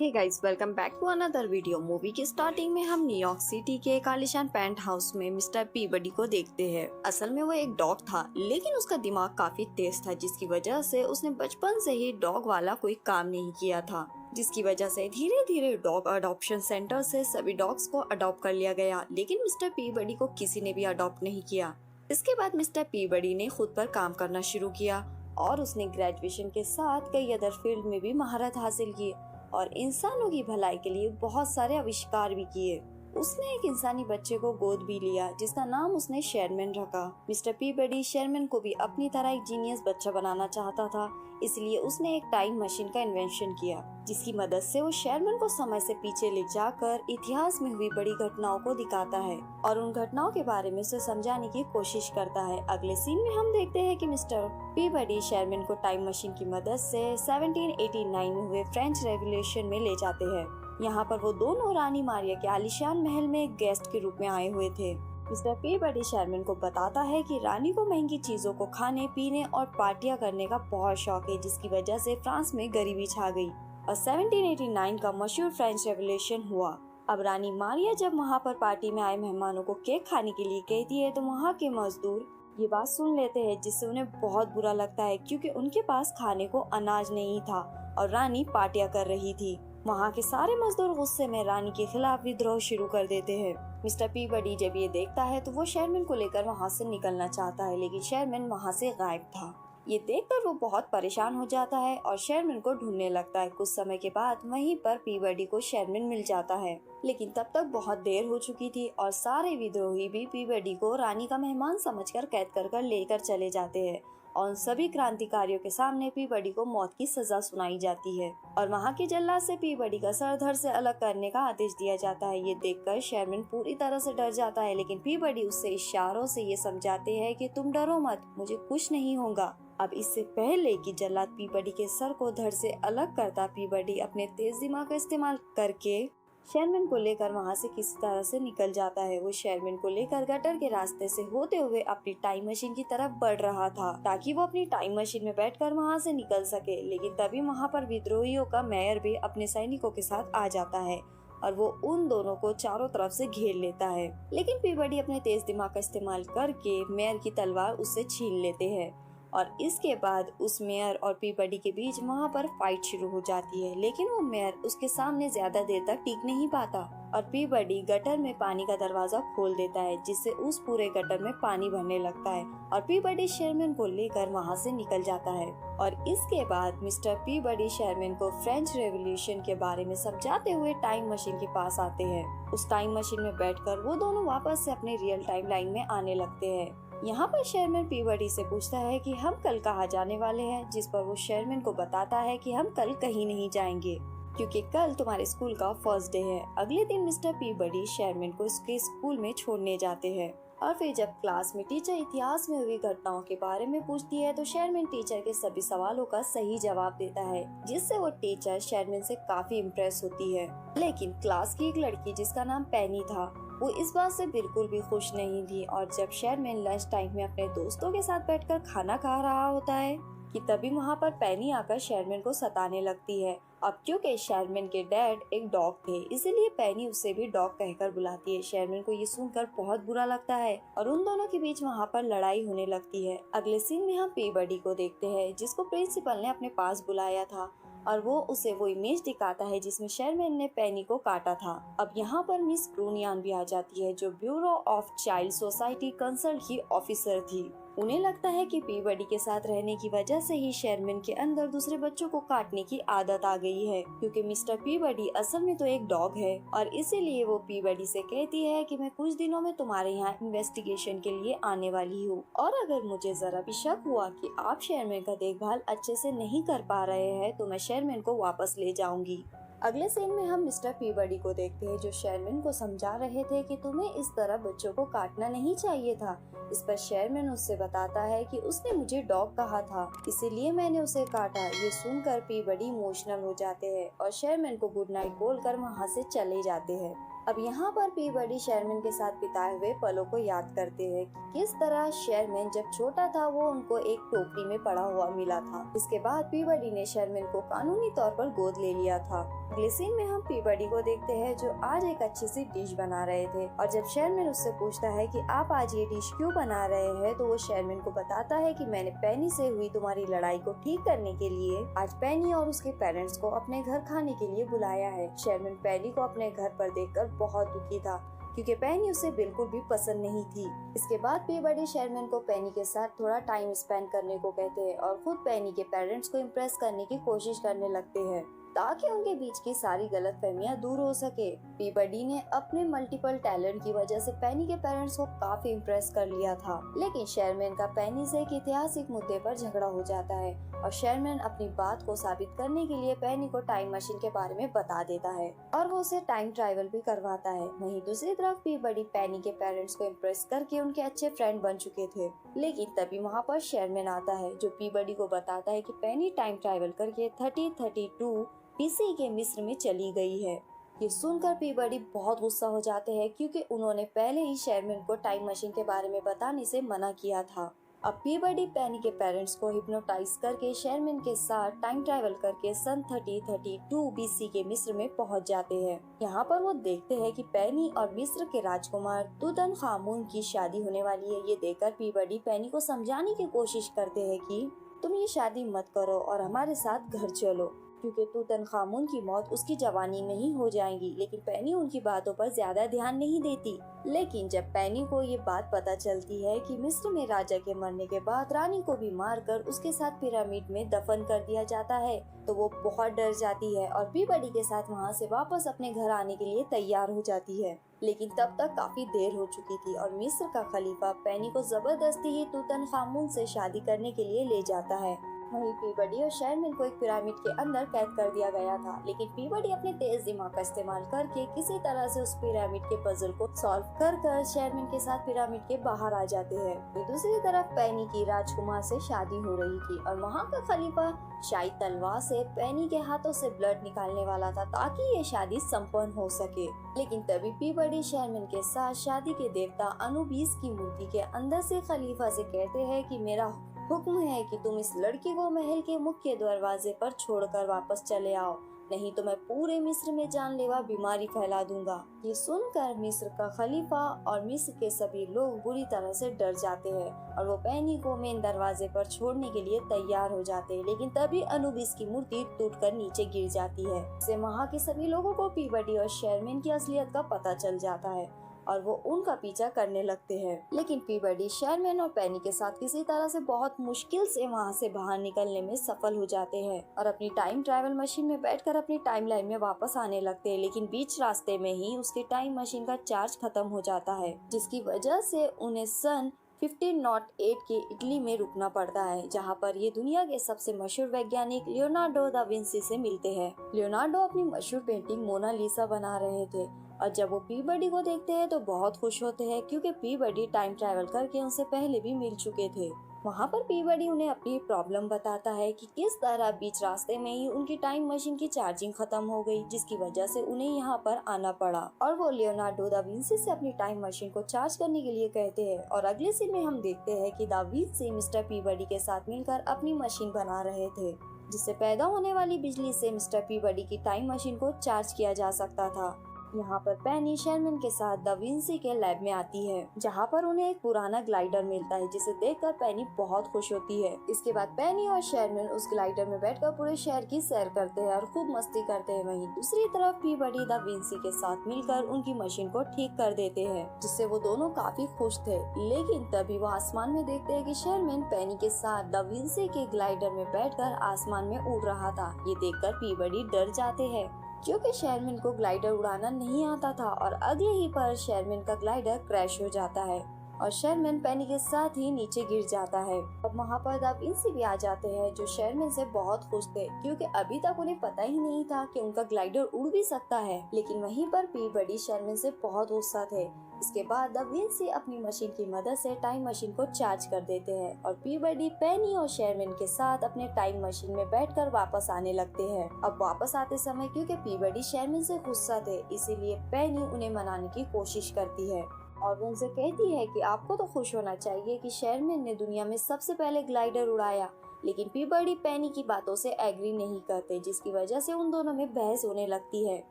Hey guys, welcome back to another video. Movie की starting में हम न्यूयॉर्क सिटी के एक आलीशान पेंट हाउस में मिस्टर पीबडी को देखते हैं। असल में वो एक डॉग था, लेकिन उसका दिमाग काफी तेज था, जिसकी वजह से उसने बचपन से ही डॉग वाला कोई काम नहीं किया था, जिसकी वजह से धीरे धीरे डॉग अडॉप्शन सेंटर से सभी डॉग्स को अडॉप्ट कर लिया गया, लेकिन मिस्टर पीबडी को किसी ने भी अडॉप्ट नहीं किया। इसके बाद मिस्टर पीबडी ने खुद पर काम करना शुरू किया और उसने ग्रेजुएशन के साथ कई अदर फील्ड में भी महारत हासिल की और इंसानों की भलाई के लिए बहुत सारे आविष्कार भी किए। उसने एक इंसानी बच्चे को गोद भी लिया, जिसका नाम उसने शेरमैन रखा। मिस्टर पीबडी शेरमैन को भी अपनी तरह एक जीनियस बच्चा बनाना चाहता था, इसलिए उसने एक टाइम मशीन का इन्वेंशन किया, जिसकी मदद से वो शेरमैन को समय से पीछे ले जाकर इतिहास में हुई बड़ी घटनाओं को दिखाता है और उन घटनाओं के बारे में उसे समझाने की कोशिश करता है। अगले सीन में हम देखते हैं कि मिस्टर पीबडी शेरमैन को टाइम मशीन की मदद से 1789 में हुए फ्रेंच रेवोल्यूशन में ले जाते हैं। यहाँ पर वो दोनों रानी मारिया के आलीशान महल में एक गेस्ट के रूप में आए हुए थे। मिस्टर पीबडी शेरमैन को बताता है कि रानी को महंगी चीजों को खाने पीने और पार्टियां करने का बहुत शौक है, जिसकी वजह से फ्रांस में गरीबी छा गई और 1789 का मशहूर फ्रेंच रेवोल्यूशन हुआ। अब रानी मारिया जब वहाँ पर पार्टी में आए मेहमानों को केक खाने के लिए कहती है, तो वहाँ के मजदूर ये बात सुन लेते हैं, जिससे उन्हें बहुत बुरा लगता है, क्योंकि उनके पास खाने को अनाज नहीं था और रानी पार्टियां कर रही थी। वहाँ के सारे मजदूर गुस्से में रानी के खिलाफ विद्रोह शुरू कर देते हैं। मिस्टर पीबडी जब ये देखता है तो वो शेरमैन को लेकर वहाँ से निकलना चाहता है, लेकिन शेरमैन वहाँ से गायब था। ये देखकर वो बहुत परेशान हो जाता है और शेरमैन को ढूंढने लगता है। कुछ समय के बाद वहीं पर पीबडी को शेरमैन मिल जाता है, लेकिन तब तक बहुत देर हो चुकी थी और सारे विद्रोही भी पीबडी को रानी का मेहमान समझकर कैद कर लेकर चले जाते हैं और उन सभी क्रांतिकारियों के सामने पीबडी को मौत की सजा सुनाई जाती है और वहाँ के जल्लाद से पीबडी का सर धड़ से अलग करने का आदेश दिया जाता है। ये देखकर शेरमैन पूरी तरह से डर जाता है, लेकिन पीबडी उससे इशारों से ये समझाते हैं कि तुम डरो मत, मुझे कुछ नहीं होगा। अब इससे पहले कि जल्लाद पीबडी के सर को धड़ से अलग करता, पीबडी अपने तेज दिमाग का इस्तेमाल करके शेरमैन को लेकर वहाँ से किसी तरह से निकल जाता है। वो शेरमैन को लेकर गटर के रास्ते से होते हुए अपनी टाइम मशीन की तरफ बढ़ रहा था, ताकि वो अपनी टाइम मशीन में बैठकर वहाँ से निकल सके, लेकिन तभी वहाँ पर विद्रोहियों का मेयर भी अपने सैनिकों के साथ आ जाता है और वो उन दोनों को चारों तरफ से घेर लेता है। लेकिन पीबडी अपने तेज दिमाग का इस्तेमाल करके मेयर की तलवार उससे छीन लेते हैं और इसके बाद उस मेयर और पीबडी के बीच वहाँ पर फाइट शुरू हो जाती है, लेकिन वो मेयर उसके सामने ज्यादा देर तक टिक नहीं पाता और पीबडी गटर में पानी का दरवाजा खोल देता है, जिससे उस पूरे गटर में पानी भरने लगता है और पीबडी शेरमैन को लेकर वहाँ से निकल जाता है। और इसके बाद मिस्टर पीबडी शेरमैन को फ्रेंच रेवोल्यूशन के बारे में समझाते हुए टाइम मशीन के पास आते हैं। उस टाइम मशीन में बैठकर वो दोनों वापस से अपने रियल टाइम लाइन में आने लगते हैं। यहाँ पर शेरमैन पीबडी से पूछता है कि हम कल कहाँ जाने वाले हैं, जिस पर वो शेरमैन को बताता है कि हम कल कहीं नहीं जाएंगे, क्योंकि कल तुम्हारे स्कूल का फर्स्ट डे है। अगले दिन मिस्टर पीबडी शेरमैन को उसके स्कूल में छोड़ने जाते हैं और फिर जब क्लास में टीचर इतिहास में हुई घटनाओं के बारे में पूछती है, तो शेरमैन टीचर के सभी सवालों का सही जवाब देता है, जिससे वो टीचर शेरमैन से काफी इम्प्रेस होती है। लेकिन क्लास की एक लड़की, जिसका नाम पेनी था, वो इस बात से बिल्कुल भी खुश नहीं थी और जब शेरमैन लंच टाइम में अपने दोस्तों के साथ बैठकर खाना खा रहा होता है कि तभी वहाँ पर पेनी आकर शेरमैन को सताने लगती है। अब क्योंकि शेरमैन के डैड एक डॉग थे, इसीलिए पेनी उससे भी डॉग कहकर बुलाती है। शेरमैन को ये सुनकर बहुत बुरा लगता है और उन दोनों के बीच वहाँ पर लड़ाई होने लगती है। अगले सीन में हम पीबडी को देखते हैं, जिसको प्रिंसिपल ने अपने पास बुलाया था और वो उसे वो इमेज दिखाता है जिसमें शेरमैन ने पेनी को काटा था। अब यहाँ पर मिस क्रूनियान भी आ जाती है, जो bureau of child society consult की ऑफिसर थी। उन्हें लगता है कि पीबडी के साथ रहने की वजह से ही शेरमैन के अंदर दूसरे बच्चों को काटने की आदत आ गई है, क्योंकि मिस्टर पीबडी असल में तो एक डॉग है और इसीलिए वो पीबडी से कहती है कि मैं कुछ दिनों में तुम्हारे यहाँ इन्वेस्टिगेशन के लिए आने वाली हूँ और अगर मुझे जरा भी शक हुआ कि आप शेरमैन का देखभाल अच्छे से नहीं कर पा रहे हैं, तो मैं शेरमैन को वापस ले जाऊंगी। अगले सीन में हम मिस्टर पीबडी को देखते हैं, जो शेरमैन को समझा रहे थे कि तुम्हें इस तरह बच्चों को काटना नहीं चाहिए था। इस पर शेरमैन उससे बताता है कि उसने मुझे डॉग कहा था, इसीलिए मैंने उसे काटा। ये सुनकर पीबडी इमोशनल हो जाते हैं और शेरमैन को गुड नाइट बोलकर वहाँ से चले जाते हैं। अब यहाँ पर पीबडी शेरमैन के साथ बिताए हुए पलों को याद करते हैं कि किस तरह शेरमैन जब छोटा था वो उनको एक टोकरी में पड़ा हुआ मिला था। इसके बाद पीबडी ने शेरमैन को कानूनी तौर पर गोद ले लिया था। अगले सीन में हम पीबडी को देखते हैं जो आज एक अच्छी सी डिश बना रहे थे और जब शेरमैन उससे पूछता है कि आप आज ये डिश क्यों बना रहे हैं तो वो शेरमैन को बताता है कि मैंने पेनी से हुई तुम्हारी लड़ाई को ठीक करने के लिए आज पेनी और उसके पेरेंट्स को अपने घर खाने के लिए बुलाया है। शेरमैन पेनी को अपने घर पर देखकर बहुत दुखी था क्योंकि पेनी उसे बिल्कुल भी पसंद नहीं थी। इसके बाद पीबडी शेरमैन को पेनी के साथ थोड़ा टाइम स्पेंड करने को कहते हैं और खुद पेनी के पेरेंट्स को इम्प्रेस करने की कोशिश करने लगते हैं ताकि उनके बीच की सारी गलतफहमियां दूर हो सके। पीबडी ने अपने मल्टीपल टैलेंट की वजह से पेनी के पेरेंट्स को काफी इम्प्रेस कर लिया था, लेकिन शेरमैन का पेनी से एक ऐतिहासिक मुद्दे पर झगड़ा हो जाता है और शेरमैन अपनी बात को साबित करने के लिए पेनी को टाइम मशीन के बारे में बता देता है और वो उसे टाइम ट्रैवल भी करवाता है। वहीं दूसरी तरफ पीबडी पेनी के पेरेंट्स को इम्प्रेस करके उनके अच्छे फ्रेंड बन चुके थे, लेकिन तभी वहाँ पर शेरमैन आता है जो पीबडी को बताता है कि पेनी टाइम ट्रैवल करके 3032 बीसी के मिस्र में चली गई है। ये सुनकर पीबडी बहुत गुस्सा हो जाते हैं क्योंकि उन्होंने पहले ही शेरमैन को टाइम मशीन के बारे में बताने से मना किया था। अब पीबडी पेनी के पेरेंट्स को हिप्नोटाइज करके शेरमैन के साथ टाइम ट्रैवल करके सन 3032 बीसी के मिस्र में पहुंच जाते हैं। यहाँ पर वो देखते हैं कि पेनी और मिस्र के राजकुमार तुतनखामुन की शादी होने वाली है। ये देखकर पीबडी पेनी को समझाने की कोशिश करते हैं कि तुम ये शादी मत करो और हमारे साथ घर चलो क्योंकि तुतनखामुन की मौत उसकी जवानी में ही हो जाएगी। लेकिन पेनी उनकी बातों पर ज्यादा ध्यान नहीं देती। लेकिन जब पेनी को ये बात पता चलती है कि मिस्र में राजा के मरने के बाद रानी को भी मारकर उसके साथ पिरामिड में दफन कर दिया जाता है तो वो बहुत डर जाती है और पीबडी के साथ वहाँ से वापस अपने घर आने के लिए तैयार हो जाती है। लेकिन तब तक काफी देर हो चुकी थी और मिस्र का खलीफा पेनी को जबरदस्ती ही तुतनखामुन से शादी करने के लिए ले जाता है। वहीं पीबडी और शेरमैन को एक पिरामिड के अंदर कैद कर दिया गया था, लेकिन पीबडी अपने तेज दिमाग का इस्तेमाल करके किसी तरह से उस पिरामिड के पजल को सॉल्व कर शेरमैन के साथ पिरामिड के बाहर आ जाते हैं। दूसरी तरफ पेनी की राजकुमार से शादी हो रही थी और वहाँ का खलीफा शाही तलवार से पेनी के हाथों से ब्लड निकालने वाला था ताकि ये शादी संपन्न हो सके। लेकिन तभी पीबडी शेरमैन के साथ शादी के देवता अनुबीस की मूर्ति के अंदर से खलीफा से कहते हैं कि मेरा हुक्म है कि तुम इस लड़की को महल के मुख्य दरवाजे पर छोड़कर वापस चले आओ, नहीं तो मैं पूरे मिस्र में जानलेवा बीमारी फैला दूंगा। ये सुनकर मिस्र का खलीफा और मिस्र के सभी लोग बुरी तरह से डर जाते हैं और वो पेनी को मेन दरवाजे पर छोड़ने के लिए तैयार हो जाते हैं। लेकिन तभी अनुबिस की मूर्ति टूटकर नीचे गिर जाती है। इससे वहाँ के सभी लोगों को पीबडी और शेरमैन की असलियत का पता चल जाता है और वो उनका पीछा करने लगते हैं। लेकिन पीबडी शेरमैन और पेनी के साथ किसी तरह से बहुत मुश्किल से वहाँ से बाहर निकलने में सफल हो जाते हैं और अपनी टाइम ट्रैवल मशीन में बैठकर अपनी टाइमलाइन में वापस आने लगते हैं। लेकिन बीच रास्ते में ही उसकी टाइम मशीन का चार्ज खत्म हो जाता है, जिसकी वजह से उन्हें सन 1508 के इटली में रुकना पड़ता है, जहाँ पर ये दुनिया के सबसे मशहूर वैज्ञानिक लियोनार्डो दा विंसी से मिलते हैं। लियोनार्डो अपनी मशहूर पेंटिंग मोनालिसा बना रहे थे और जब वो पीबडी को देखते हैं तो बहुत खुश होते हैं क्योंकि पीबडी टाइम ट्रैवल करके उनसे पहले भी मिल चुके थे। वहाँ पर पीबडी उन्हें अपनी प्रॉब्लम बताता है कि किस तरह बीच रास्ते में ही उनकी टाइम मशीन की चार्जिंग खत्म हो गई, जिसकी वजह से उन्हें यहाँ पर आना पड़ा और वो लियोनार्डो दा विंसी से अपनी टाइम मशीन को चार्ज करने के लिए कहते हैं। और अगले सीन में हम देखते हैं कि दा विंसी मिस्टर पीबडी के साथ मिलकर अपनी मशीन बना रहे थे, जिससे पैदा होने वाली बिजली से मिस्टर पीबडी की टाइम मशीन को चार्ज किया जा सकता था। यहाँ पर पेनी शेरमैन के साथ दा विंसी के लैब में आती है, जहाँ पर उन्हें एक पुराना ग्लाइडर मिलता है, जिसे देखकर पेनी बहुत खुश होती है। इसके बाद पेनी और शेरमैन उस ग्लाइडर में बैठकर पूरे शहर की सैर करते हैं और खूब मस्ती करते हैं। वहीं दूसरी तरफ पीबडी दा विंसी के साथ मिलकर उनकी मशीन को ठीक कर देते हैं, जिससे वो दोनों काफी खुश थे। लेकिन तभी वो आसमान में देखते हैं कि शेरमैन पेनी के साथ दा विंसी के ग्लाइडर में बैठकर आसमान में उड़ रहा था। ये देखकर पीबडी डर जाते हैं क्योंकि शेरमैन को ग्लाइडर उड़ाना नहीं आता था और अगले ही पल शेरमैन का ग्लाइडर क्रैश हो जाता है। और शेरमैन पेनी के साथ ही नीचे गिर जाता है। अब वहाँ पर द विंसी भी आ जाते हैं जो शेरमैन से बहुत खुश थे क्योंकि अभी तक उन्हें पता ही नहीं था कि उनका ग्लाइडर उड़ भी सकता है। लेकिन वहीं पर पीबडी शेरमैन से बहुत गुस्सा थे। इसके बाद द विंसी अपनी मशीन की मदद से टाइम मशीन को चार्ज कर देते हैं और पीबडी पेनी और शेरमैन के साथ अपने टाइम मशीन में बैठकर वापस आने लगते हैं। अब वापस आते समय क्योंकि पीबडी शेरमैन से गुस्सा थे इसीलिए पेनी उन्हें मनाने की कोशिश करती है और वो उनसे कहती है कि आपको तो खुश होना चाहिए कि शेरमैन ने दुनिया में सबसे पहले ग्लाइडर उड़ाया। लेकिन पीबडी पेनी की बातों से एग्री नहीं करते जिसकी वजह से उन दोनों में बहस होने लगती है।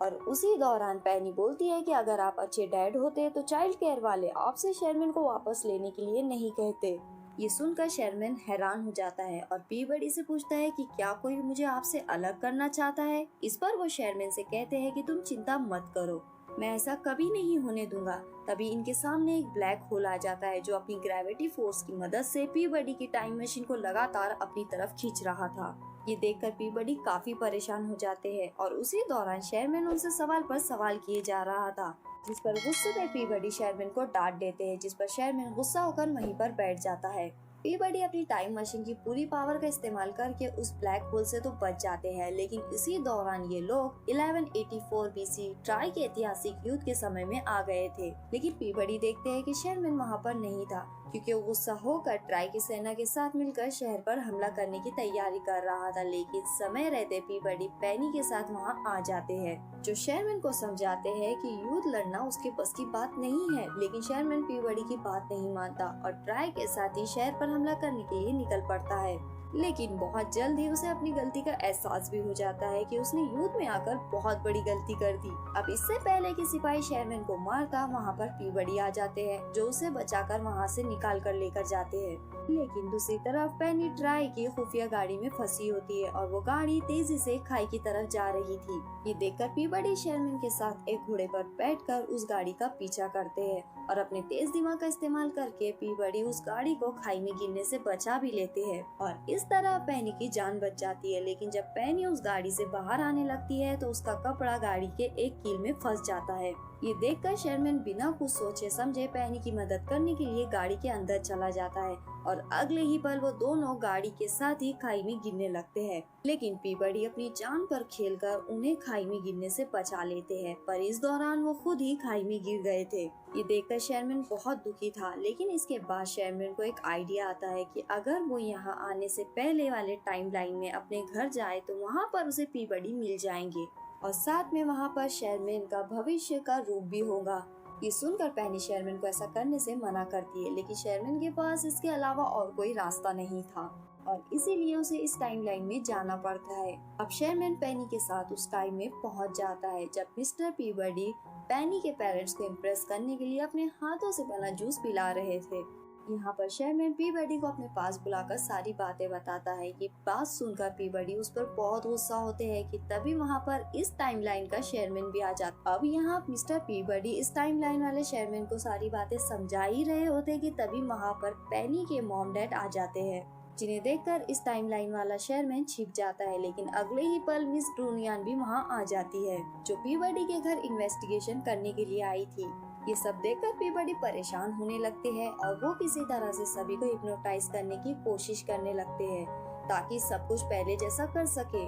और उसी दौरान पेनी बोलती है कि अगर आप अच्छे डैड होते तो चाइल्ड केयर वाले आपसे शेरमैन को वापस लेने के लिए नहीं कहते। ये सुनकर शेरमैन हैरान हो जाता है और पीबडी से पूछता है कि क्या कोई मुझे आपसे अलग करना चाहता है। इस पर वो शेरमैन से कहते हैं कि तुम चिंता मत करो, मैं ऐसा कभी नहीं होने दूंगा। तभी इनके सामने एक ब्लैक होल आ जाता है जो अपनी ग्रेविटी फोर्स की मदद से पीबडी की टाइम मशीन को लगातार अपनी तरफ खींच रहा था। ये देखकर पीबडी काफी परेशान हो जाते हैं और उसी दौरान शेरमैन उनसे सवाल पर सवाल किए जा रहा था जिस पर गुस्से में पीबडी शेरमैन को डांट देते हैं जिस पर शेरमैन गुस्सा होकर वहीं पर बैठ जाता है। पीबडी अपनी टाइम मशीन की पूरी पावर का इस्तेमाल करके उस ब्लैक होल से तो बच जाते हैं लेकिन इसी दौरान ये लोग 1184 बीसी ट्राई के ऐतिहासिक युद्ध के समय में आ गए थे। लेकिन पीबडी देखते हैं कि शेरमैन वहाँ पर नहीं था क्योंकि वो गुस्सा होकर ट्राई की सेना के साथ मिलकर शहर पर हमला करने की तैयारी कर रहा था। लेकिन समय रहते पीबडी पेनी के साथ वहाँ आ जाते हैं जो शेरमैन को समझाते हैं कि युद्ध लड़ना उसके बस की बात नहीं है। लेकिन शेरमैन पीबडी की बात नहीं मानता और ट्राई के साथ ही शहर पर हमला करने के लिए निकल पड़ता है। लेकिन बहुत जल्द ही उसे अपनी गलती का एहसास भी हो जाता है कि उसने युद्ध में आकर बहुत बड़ी गलती कर दी। अब इससे पहले कि सिपाही शेरमैन को मारता वहाँ पर पीबडी आ जाते हैं जो उसे बचाकर वहाँ से निकाल कर लेकर जाते हैं। लेकिन दूसरी तरफ पेनी ट्राई की खुफिया गाड़ी में फंसी होती है और वो गाड़ी तेजी से खाई की तरफ जा रही थी। ये देखकर पीबडी शेरमैन के साथ एक घोड़े पर बैठकर उस गाड़ी का पीछा करते हैं और अपने तेज दिमाग का इस्तेमाल करके पीबडी उस गाड़ी को खाई में गिरने से बचा भी लेते हैं और इस तरह पेनी की जान बच जाती है। लेकिन जब पेनी उस गाड़ी से बाहर आने लगती है तो उसका कपड़ा गाड़ी के एक कील में फंस जाता है। ये देखकर शेरमैन बिना कुछ सोचे समझे पेनी की मदद करने के लिए गाड़ी के अंदर चला जाता है और अगले ही पल वो दोनों गाड़ी के साथ ही खाई में गिरने लगते हैं। लेकिन पीबडी अपनी जान पर खेलकर उन्हें खाई में गिरने से बचा लेते हैं पर इस दौरान वो खुद ही खाई में गिर गए थे। ये देखकर शेरमैन बहुत दुखी था। लेकिन इसके बाद शेरमैन को एक आइडिया आता है कि अगर वो यहाँ आने से पहले वाले टाइम लाइन में अपने घर जाए तो वहाँ पर उसे पीबडी मिल जाएंगे और साथ में वहाँ पर शेरमैन का भविष्य का रूप भी होगा। ये सुनकर पेनी शेरमैन को ऐसा करने से मना करती है लेकिन शेरमैन के पास इसके अलावा और कोई रास्ता नहीं था और इसीलिए उसे इस टाइम लाइन में जाना पड़ता है। अब शेरमैन पेनी के साथ उस टाइम में पहुंच जाता है जब मिस्टर पीबडी पेनी के पेरेंट्स को इम्प्रेस करने के लिए अपने हाथों से बना जूस पिला रहे थे। यहाँ पर शेरमैन पीबडी को अपने पास बुलाकर सारी बातें बताता है कि बात सुनकर पीबडी उस पर बहुत गुस्सा होते हैं कि तभी वहाँ पर इस टाइमलाइन का शेरमैन भी आ जाता। अब यहाँ मिस्टर पीबडी इस टाइमलाइन वाले शेरमैन को सारी बातें समझा ही रहे होते कि तभी वहाँ पर पेनी के मॉम डैड आ जाते हैं जिन्हें देखकर इस टाइमलाइन वाला शेरमैन छिप जाता है। लेकिन अगले ही पल मिस ब्रूनियन भी वहाँ आ जाती है जो पीबडी के घर इन्वेस्टिगेशन करने के लिए आई थी। ये सब देखकर पीबडी परेशान होने लगते हैं और वो किसी तरह से सभी को हिप्नोटाइज करने की कोशिश करने लगते हैं ताकि सब कुछ पहले जैसा कर सके।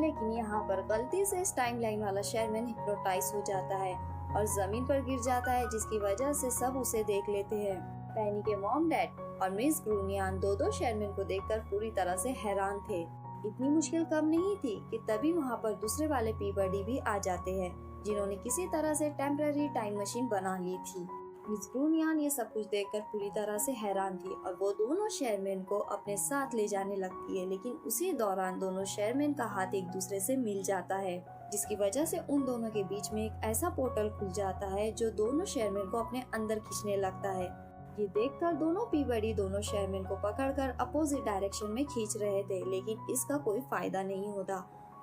लेकिन यहाँ पर गलती से इस टाइमलाइन वाला शेरमैन हिप्नोटाइज हो जाता है और जमीन पर गिर जाता है जिसकी वजह से सब उसे देख लेते हैं। पेनी के मॉम डैड और मिस ब्रूनियन दो शेरमैन को देखकर पूरी तरह से हैरान थे। इतनी मुश्किल कम नहीं थी कि तभी वहाँ पर दूसरे वाले पीबडी भी आ जाते हैं जिन्होंने किसी तरह से टेम्पररी टाइम मशीन बना ली थी। मिस ब्रूनियन ये सब कुछ देखकर पूरी तरह से हैरान थी और वो दोनों शेरमैन को अपने साथ ले जाने लगती है। लेकिन उसी दौरान दोनों शेरमैन का हाथ एक दूसरे से मिल जाता है जिसकी वजह से उन दोनों के बीच में एक ऐसा पोर्टल खुल जाता है जो दोनों शेरमैन को अपने अंदर खींचने लगता है। ये देखकर दोनों पीबडी दोनों शेरमैन को पकड़कर अपोजिट डायरेक्शन में खींच रहे थे लेकिन इसका कोई फायदा नहीं होता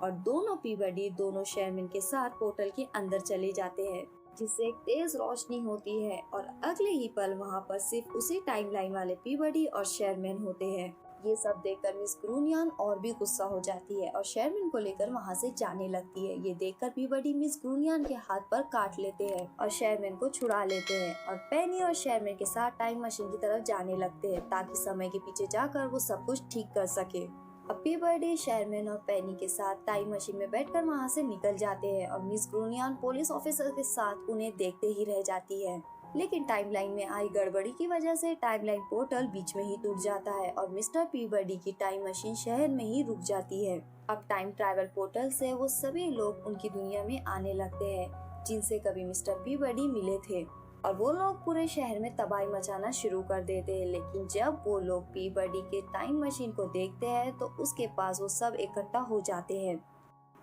और दोनों पीबडी दोनों शेरमैन के साथ पोर्टल के अंदर चले जाते हैं जिससे एक तेज रोशनी होती है और अगले ही पल वहाँ पर सिर्फ उसी टाइमलाइन वाले पीबडी और शेरमैन होते हैं ये सब देखकर मिस ग्रूनियन और भी गुस्सा हो जाती है और शेरमैन को लेकर वहाँ से जाने लगती है। ये देखकर पीबडी मिस ग्रूनियन के हाथ पर काट लेते हैं और शेरमैन को छुड़ा लेते हैं और पेनी और शेरमैन के साथ टाइम मशीन की तरफ जाने लगते हैं ताकि समय के पीछे जाकर वो सब कुछ ठीक कर सके। अब पीबडी शेरमैन और पेनी के साथ टाइम मशीन में बैठकर वहाँ से निकल जाते हैं और मिस ग्रूनियन पुलिस ऑफिसर के साथ उन्हें देखते ही रह जाती है। लेकिन टाइमलाइन में आई गड़बड़ी की वजह से टाइमलाइन पोर्टल बीच में ही टूट जाता है और मिस्टर पीबडी की टाइम मशीन शहर में ही रुक जाती है। अब टाइम ट्रैवल पोर्टल से वो सभी लोग उनकी दुनिया में आने लगते हैं जिनसे कभी मिस्टर पीबडी मिले थे और वो लोग पूरे शहर में तबाही मचाना शुरू कर देते हैं। लेकिन जब वो लोग पीबडी के टाइम मशीन को देखते हैं तो उसके पास वो सब इकट्ठा हो जाते हैं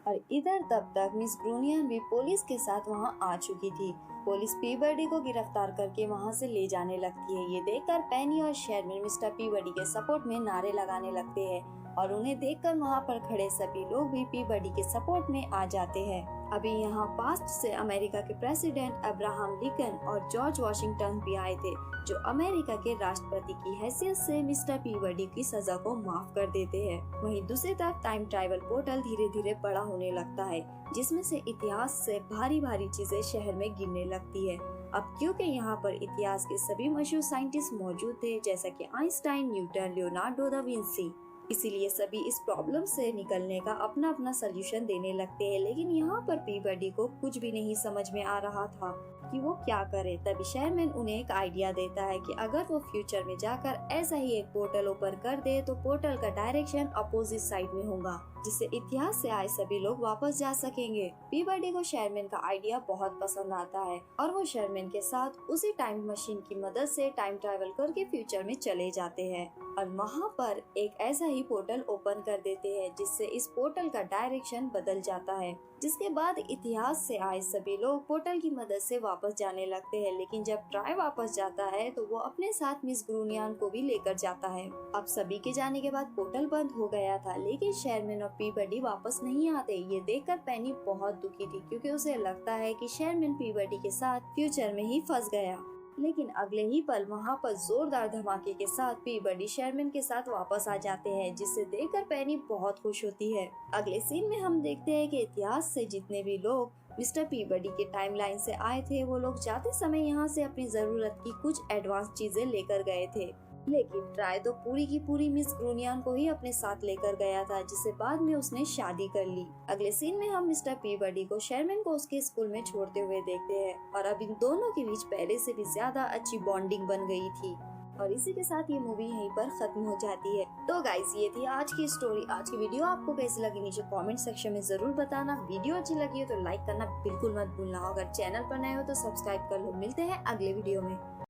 और इधर तब तक मिस ग्रूनियन भी पुलिस के साथ वहां आ चुकी थी। पुलिस पीबडी को गिरफ्तार करके वहां से ले जाने लगती है। ये देखकर पेनी और शेरमैन मिस्टर पीबडी के सपोर्ट में नारे लगाने लगते हैं और उन्हें देखकर वहां पर खड़े सभी लोग भी पीबडी के सपोर्ट में आ जाते हैं। अभी यहाँ पास्ट से अमेरिका के प्रेसिडेंट अब्राहम लिंकन और जॉर्ज वॉशिंगटन भी आए थे जो अमेरिका के राष्ट्रपति की हैसियत से मिस्टर पीबडी की सजा को माफ कर देते हैं। वहीं दूसरी तरफ टाइम ट्रैवल पोर्टल धीरे धीरे बड़ा होने लगता है जिसमें से इतिहास से भारी भारी चीजें शहर में गिरने लगती है। अब क्योंकि यहाँ पर इतिहास के सभी मशहूर साइंटिस्ट मौजूद थे जैसा कि Einstein, Newton, Leonardo da Vinci, इसीलिए सभी इस प्रॉब्लम से निकलने का अपना अपना सलूशन देने लगते हैं। लेकिन यहाँ पर पीबडी को कुछ भी नहीं समझ में आ रहा था कि वो क्या करे। तभी शेरमैन उन्हें एक आइडिया देता है कि अगर वो फ्यूचर में जाकर ऐसा ही एक पोर्टल ओपन कर दे तो पोर्टल का डायरेक्शन अपोजिट साइड में होगा जिससे इतिहास से आए सभी लोग वापस जा सकेंगे। पीबडी को शेरमैन का आइडिया बहुत पसंद आता है और वो शेरमैन के साथ उसी टाइम मशीन की मदद से टाइम ट्रैवल करके फ्यूचर में चले जाते हैं और वहाँ पर एक ऐसा ही पोर्टल ओपन कर देते हैं जिससे इस पोर्टल का डायरेक्शन बदल जाता है। जिसके बाद इतिहास से आए सभी लोग पोर्टल की मदद से वापस जाने लगते हैं। लेकिन जब ट्राई वापस जाता है तो वो अपने साथ मिस ग्रूनियन को भी लेकर जाता है। अब सभी के जाने के बाद पोर्टल बंद हो गया था लेकिन शेरमैन और पीबडी वापस नहीं आते। ये देखकर पेनी बहुत दुखी थी क्योंकि उसे लगता है कि शेरमैन पीबडी के साथ फ्यूचर में ही फंस गया। लेकिन अगले ही पल वहाँ पर जोरदार धमाके के साथ पीबडी शेरमैन के साथ वापस आ जाते हैं जिसे देखकर पेनी बहुत खुश होती है। अगले सीन में हम देखते हैं कि इतिहास से जितने भी लोग मिस्टर पीबडी के टाइमलाइन से आए थे वो लोग जाते समय यहाँ से अपनी जरूरत की कुछ एडवांस चीजें लेकर गए थे। लेकिन ट्राई तो पूरी की पूरी मिस ग्रूनियन को ही अपने साथ लेकर गया था जिससे बाद में उसने शादी कर ली। अगले सीन में हम मिस्टर पीबडी को शेरमैन को उसके स्कूल में छोड़ते हुए देखते हैं और अब इन दोनों के बीच पहले से भी ज्यादा अच्छी बॉन्डिंग बन गई थी। और इसी के साथ ये मूवी यहीं पर खत्म हो जाती है। तो गाइस ये थी आज की स्टोरी। आज की वीडियो आपको कैसी लगी नीचे कमेंट सेक्शन में जरूर बताना। वीडियो अच्छी लगी हो तो लाइक करना बिल्कुल मत भूलना। अगर चैनल पर नए हो तो सब्सक्राइब कर लो। मिलते हैं अगले वीडियो में।